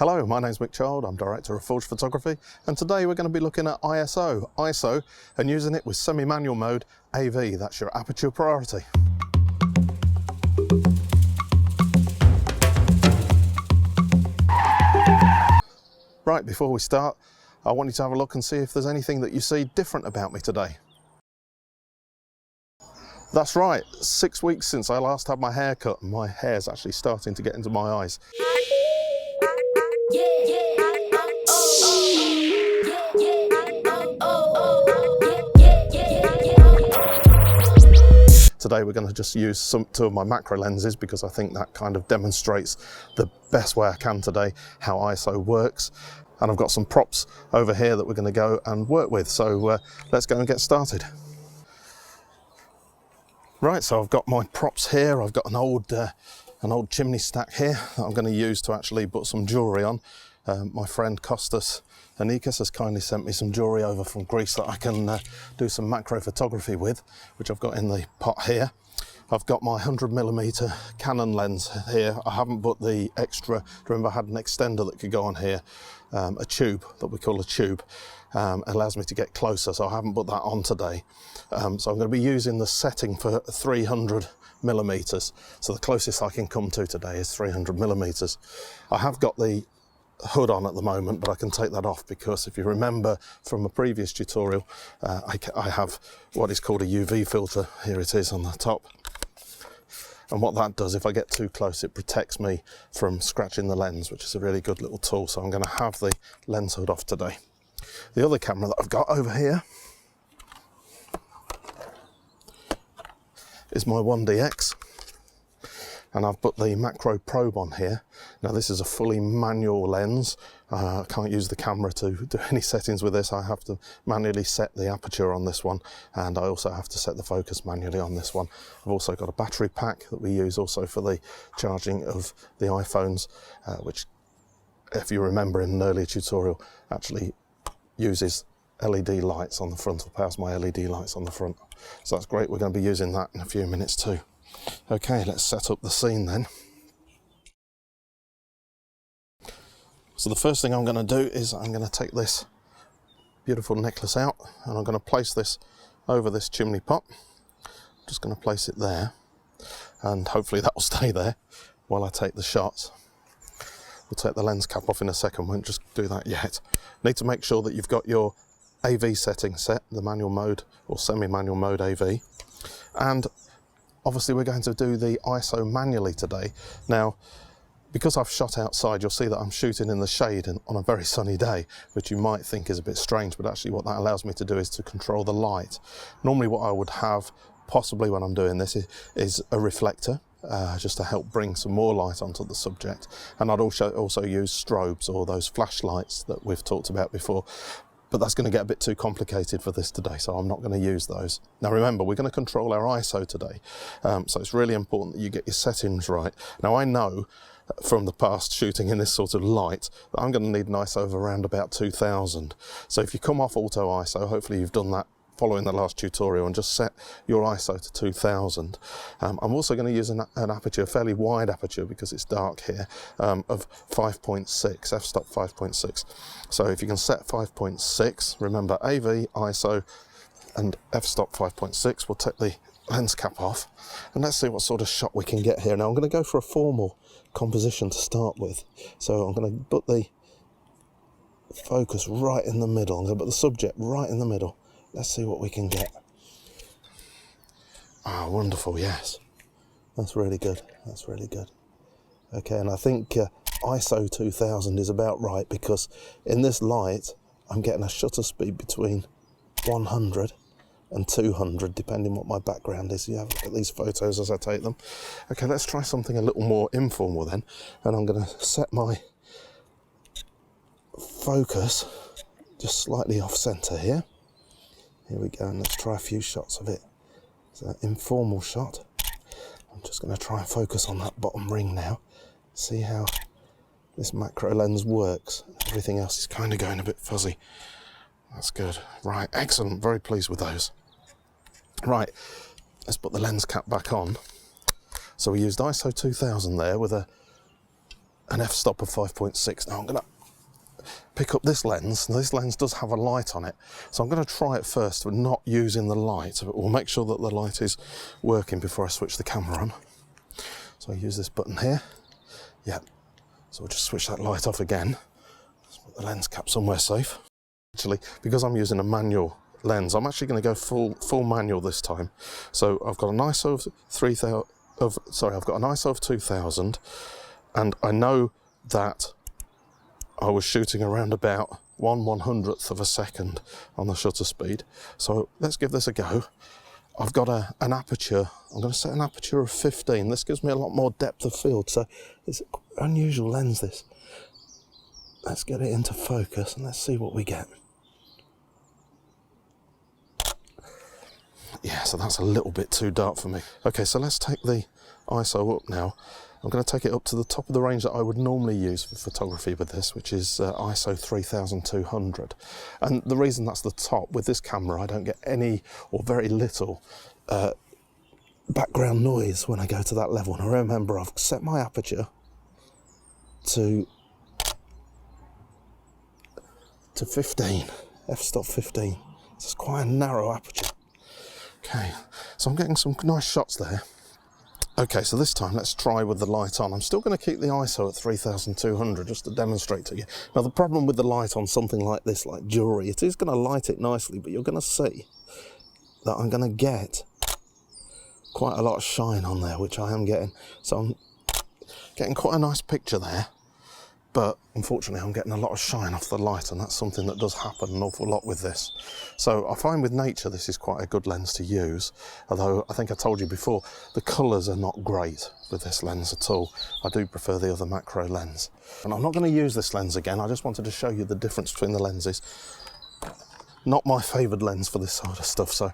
Hello, my name's Mick Child, I'm Director of Forge Photography, and today we're going to be looking at ISO, and using it with semi-manual mode AV, that's your aperture priority. Right, before we start, I want you to have a look and see if there's anything that you see different about me today. That's right, 6 weeks since I last had my hair cut, and my hair's actually starting to get into my eyes. Today we're going to just use two of my macro lenses because I think that kind of demonstrates the best way I can today how ISO works. And I've got some props over here that we're going to go and work with. So let's go and get started. Right, so I've got my props here. I've got an old chimney stack here that I'm going to use to actually put some jewellery on. My friend Costas Anikas has kindly sent me some jewellery over from Greece that I can do some macro photography with, which I've got in the pot here. I've got my 100mm Canon lens here. I haven't put the extra, remember I had an extender that could go on here, a tube that we call a tube. Allows me to get closer, so I haven't put that on today. So I'm going to be using the setting for 300mm. So the closest I can come to today is 300mm. I have got the hood on at the moment, but I can take that off because if you remember from a previous tutorial, I have what is called a UV filter. Here it is on the top. And what that does, if I get too close, it protects me from scratching the lens, which is a really good little tool. So I'm going to have the lens hood off today. The other camera that I've got over here is my 1DX. And I've put the macro probe on here. Now this is a fully manual lens. I can't use the camera to do any settings with this. I have to manually set the aperture on this one, and I also have to set the focus manually on this one. I've also got a battery pack that we use also for the charging of the iPhones, which, if you remember in an earlier tutorial, actually uses LED lights on the front, or powers my LED lights on the front. So that's great. We're going to be using that in a few minutes too. Okay, let's set up the scene then. So the first thing I'm going to do is I'm going to take this beautiful necklace out and I'm going to place this over this chimney pot. I'm just going to place it there and hopefully that will stay there while I take the shots. We'll take the lens cap off in a second, won't just do that yet. Need to make sure that you've got your AV setting set, the manual mode or semi-manual mode AV. And obviously we're going to do the ISO manually today. Now, because I've shot outside, you'll see that I'm shooting in the shade and on a very sunny day, which you might think is a bit strange, but actually what that allows me to do is to control the light. Normally what I would have, possibly when I'm doing this, is a reflector, just to help bring some more light onto the subject. And I'd also use strobes, or those flashlights that we've talked about before. But that's going to get a bit too complicated for this today, so I'm not going to use those. Now remember, we're going to control our ISO today, so it's really important that you get your settings right. Now I know from the past shooting in this sort of light that I'm going to need an ISO of around about 2000. So if you come off auto ISO, hopefully you've done that following the last tutorial, and just set your ISO to 2000. I'm also going to use an aperture, a fairly wide aperture because it's dark here, of 5.6, f-stop 5.6. So if you can set 5.6, remember AV, ISO and f-stop 5.6, we'll take the lens cap off and let's see what sort of shot we can get here. Now I'm going to go for a formal composition to start with. So I'm going to put the focus right in the middle. I'm going to put the subject right in the middle. Let's see what we can get. Ah, wonderful, yes. That's really good, that's really good. Okay, and I think ISO 2000 is about right because in this light, I'm getting a shutter speed between 100 and 200, depending what my background is. You have a look at these photos as I take them. Okay, let's try something a little more informal then. And I'm gonna set my focus just slightly off center here. Here we go, and let's try a few shots of it. It's an informal shot. I'm just going to try and focus on that bottom ring now. See how this macro lens works. Everything else is kind of going a bit fuzzy. That's good. Right, excellent. Very pleased with those. Right, let's put the lens cap back on. So we used ISO 2000 there with a an f-stop of 5.6. Now I'm going to pick up this lens. Now, this lens does have a light on it, so I'm going to try it first with not using the light. We'll make sure that the light is working before I switch the camera on. So I use this button here. Yeah, so we'll just switch that light off again. Let's put the lens cap somewhere safe. Actually, because I'm using a manual lens, I'm actually going to go full manual this time. So I've got an ISO of 3000. I've got an ISO of 2000, and I know that I was shooting around about 1/100th of a second on the shutter speed. So let's give this a go. I've got an aperture. I'm going to set an aperture of 15. This gives me a lot more depth of field. So it's an unusual lens, this. Let's get it into focus and let's see what we get. Yeah, so that's a little bit too dark for me. Okay, so let's take the ISO up now. I'm going to take it up to the top of the range that I would normally use for photography with this, which is ISO 3200. And the reason that's the top, with this camera, I don't get any or very little background noise when I go to that level. And I remember I've set my aperture to 15, f-stop 15. It's quite a narrow aperture. Okay, so I'm getting some nice shots there. Okay, so this time let's try with the light on. I'm still going to keep the ISO at 3200 just to demonstrate to you. Now the problem with the light on something like this, like jewellery, it is going to light it nicely, but you're going to see that I'm going to get quite a lot of shine on there, which I am getting. So I'm getting quite a nice picture there, but unfortunately I'm getting a lot of shine off the light, and that's something that does happen an awful lot with this. So I find with nature this is quite a good lens to use, although I think I told you before, the colours are not great with this lens at all. I do prefer the other macro lens. And I'm not going to use this lens again, I just wanted to show you the difference between the lenses. Not my favoured lens for this sort of stuff, so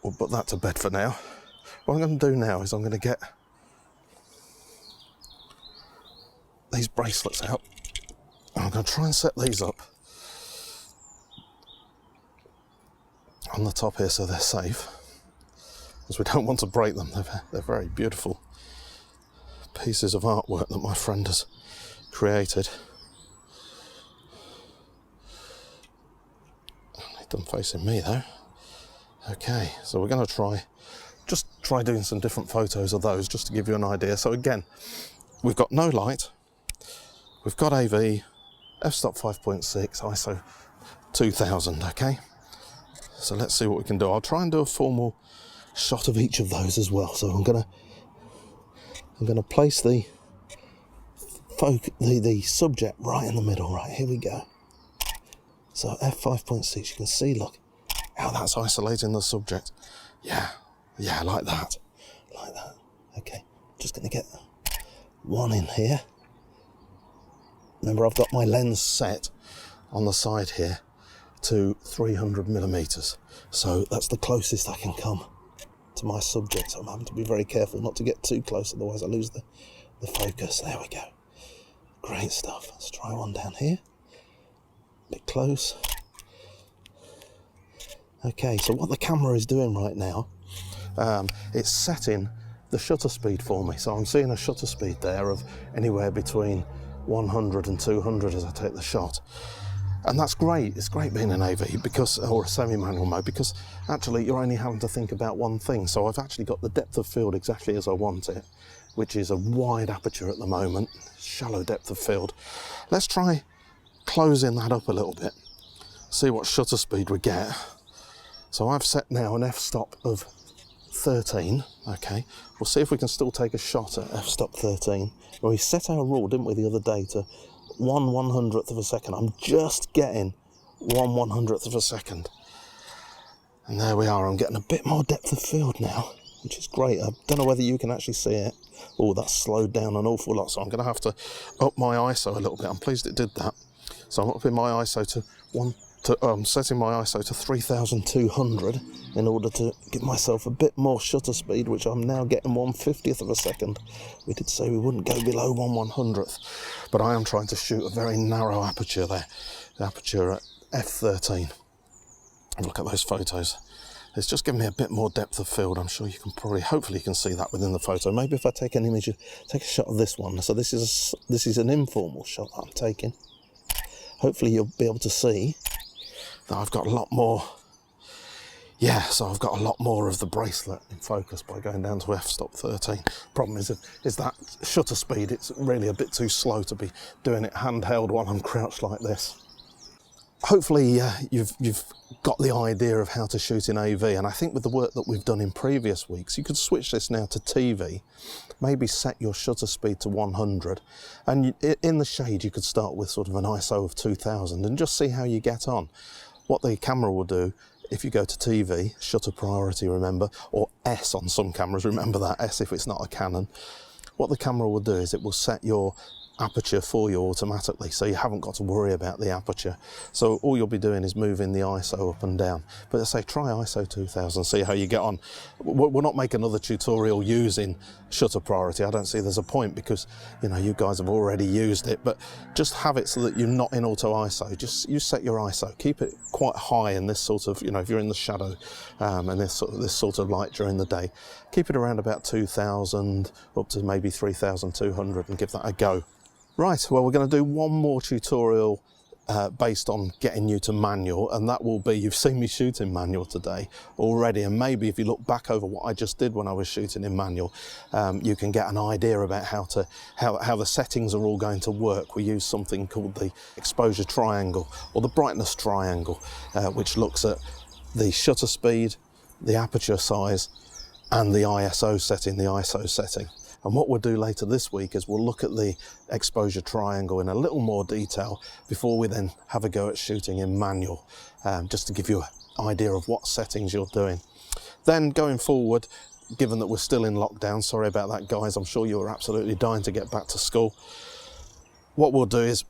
we'll put that to bed for now. What I'm going to do now is I'm going to get these bracelets out, and I'm going to try and set these up on the top here so they're safe, because we don't want to break them. They're very beautiful pieces of artwork that my friend has created. Need them facing me though. Okay, so we're going to try doing some different photos of those just to give you an idea. So again, we've got no light. We've got AV, f-stop 5.6, ISO 2000, okay? So let's see what we can do. I'll try and do a formal shot of each of those as well. So I'm gonna place the subject right in the middle. Right, here we go. So f5.6, you can see, look, how that's isolating the subject. Yeah, like that. Okay, just gonna get one in here. Remember, I've got my lens set on the side here to 300mm, so that's the closest I can come to my subject. So I'm having to be very careful not to get too close, otherwise I lose the focus. There we go. Great stuff. Let's try one down here. A bit close. Okay, so what the camera is doing right now, it's setting the shutter speed for me. So I'm seeing a shutter speed there of anywhere between 100 and 200 as I take the shot, and that's great. It's great being an AV or a semi-manual mode, because actually you're only having to think about one thing. So I've actually got the depth of field exactly as I want it, which is a wide aperture at the moment, shallow depth of field. Let's try closing that up a little bit, see what shutter speed we get. So I've set now an f-stop of 13, okay. We'll see if we can still take a shot at f-stop 13. Well, we set our rule, didn't we, the other day, to 1/100th of a second. I'm just getting 1/100th of a second. And there we are, I'm getting a bit more depth of field now, which is great. I don't know whether you can actually see it. Oh, that's slowed down an awful lot, so I'm going to have to up my ISO a little bit. I'm pleased it did that. So I'm upping my ISO to setting my ISO to 3200 in order to give myself a bit more shutter speed, which I'm now getting 1/50th of a second. We did say we wouldn't go below 1/100th, but I am trying to shoot a very narrow aperture there, the aperture at f13. Look at those photos. it's just giving me a bit more depth of field. I'm sure you can hopefully you can see that within the photo. Maybe if I take an image, take a shot of this one. So this is an informal shot that I'm taking. Hopefully you'll be able to see that I've got a lot more. Yeah, so I've got a lot more of the bracelet in focus by going down to f-stop 13. Problem is that shutter speed, it's really a bit too slow to be doing it handheld while I'm crouched like this. Hopefully you've got the idea of how to shoot in AV, and I think with the work that we've done in previous weeks, you could switch this now to TV, maybe set your shutter speed to 100, and in the shade you could start with sort of an ISO of 2000 and just see how you get on. What the camera will do, if you go to TV, shutter priority, remember, or S on some cameras, remember that, S if it's not a Canon. What the camera will do is it will set your aperture for you automatically, so you haven't got to worry about the aperture. So all you'll be doing is moving the ISO up and down. But I say try ISO 2000, see how you get on. We'll not make another tutorial using shutter priority. I don't see there's a point, because you know you guys have already used it, but just have it so that you're not in auto ISO. Just you set your ISO, keep it quite high in this sort of, you know, if you're in the shadow and this sort of light during the day, keep it around about 2000 up to maybe 3200 and give that a go. Right, well, we're going to do one more tutorial based on getting you to manual, and that will be, you've seen me shoot in manual today already, and maybe if you look back over what I just did when I was shooting in manual, you can get an idea about how the settings are all going to work. We use something called the exposure triangle, or the brightness triangle, which looks at the shutter speed, the aperture size, and the ISO setting. And what we'll do later this week is we'll look at the exposure triangle in a little more detail before we then have a go at shooting in manual, just to give you an idea of what settings you're doing. Then going forward, given that we're still in lockdown, sorry about that guys, I'm sure you're absolutely dying to get back to school. What we'll do is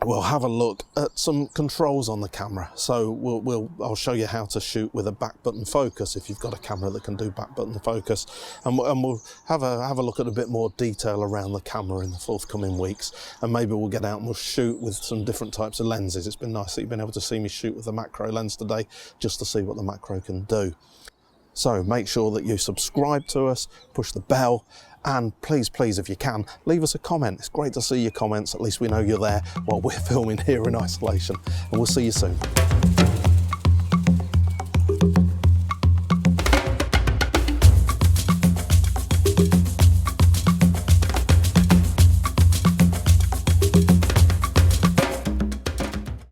we'll have a look at some controls on the camera. So I'll show you how to shoot with a back button focus if you've got a camera that can do back button focus, and we'll have a look at a bit more detail around the camera in the forthcoming weeks, and maybe we'll get out and we'll shoot with some different types of lenses. It's been nice that you've been able to see me shoot with a macro lens today, just to see what the macro can do. So make sure that you subscribe to us, push the bell, and please, if you can, leave us a comment. It's great to see your comments. At least we know you're there while we're filming here in isolation. And we'll see you soon.